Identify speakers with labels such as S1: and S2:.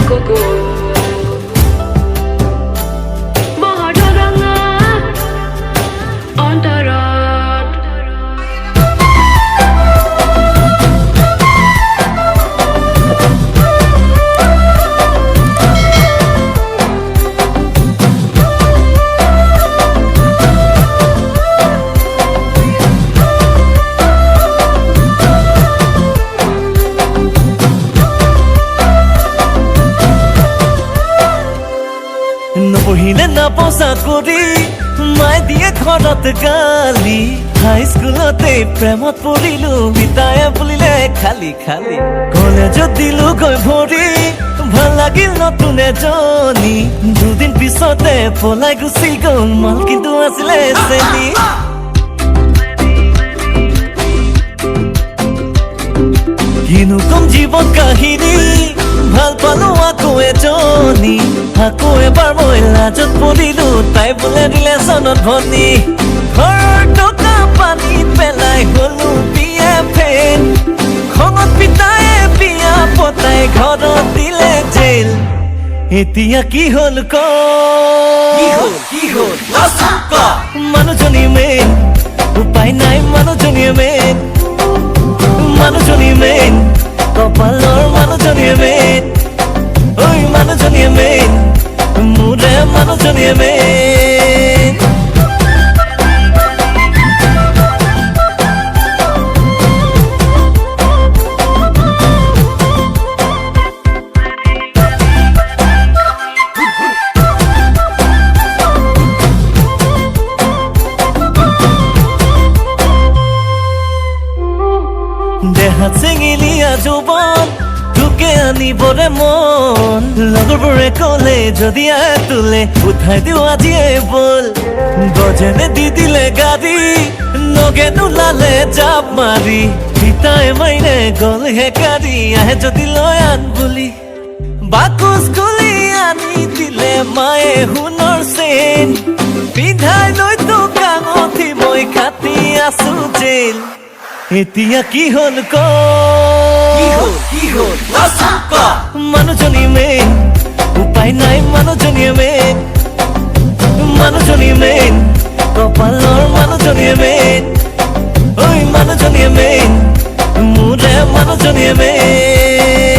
S1: koko mahadoranga antarat
S2: নপঢ়িলে নাপচাত কৰি মাই দিয়ে ঘৰত গালি হাই স্কুলতে প্ৰেমত পৰিলো পিতায়ে বুলিলে খালি খালি কলেজত দিলো গৈ ভৰি ভাল লাগিল নতুন এজনী দুদিন পিছতে পলাই গুচি গ'ল মাল কিন্তু আছিলে চেনি কিনো কম জীৱন কাহিনী ভাল পালো আকৌ এজনী আকৌ এবাৰ মই লাজত পৰিলো তাই বোলে ৰিলেশ্যনত ভনী ঘৰৰ টকা পানী পেলাই গলো বিয়া ফেন খঙত পিতায়ে বিয়া পতাই ঘৰত দিলে জেল এতিয়া কি হ'ল ক মানুহজনী মেইন উপায় নাই মানুহজনীয়ে মেইন মানুহজনী মেইন কপালৰ মানুহজনীয়ে মেইন ঐ মানুহজনীয়ে মেইন মোৰে মানুহজনীয়ে মেইন দেহাত চেঙেলীয়া যৌৱন তোকে আনিবৰে মন লগৰবোৰে ক'লে যদি তোলে উঠাই দিওঁ আজিয়ে বল গজেনে দি দিলে গাড়ী নগে নোলালে জাপ মাৰি পিতাই মাইনে গ'ল হে গাড়ী আহে যদি লৈ আন বুলি বাকচ খুলি আনি দিলে মায়ে সোণৰ চেইন পিন্ধাই লৈ তোক আঙঠি মই খাটি আছো জেল এতিয়া কি হ'ল ক মানুহজনী মেইন উপায় নাই মানুহজনীয়ে মেইন মানুহজনী মেইন কপালৰ মানুহজনীয়ে মেইন ঐ মানুহজনীয়ে মেইন মোৰে মানুহজনীয়ে মেইন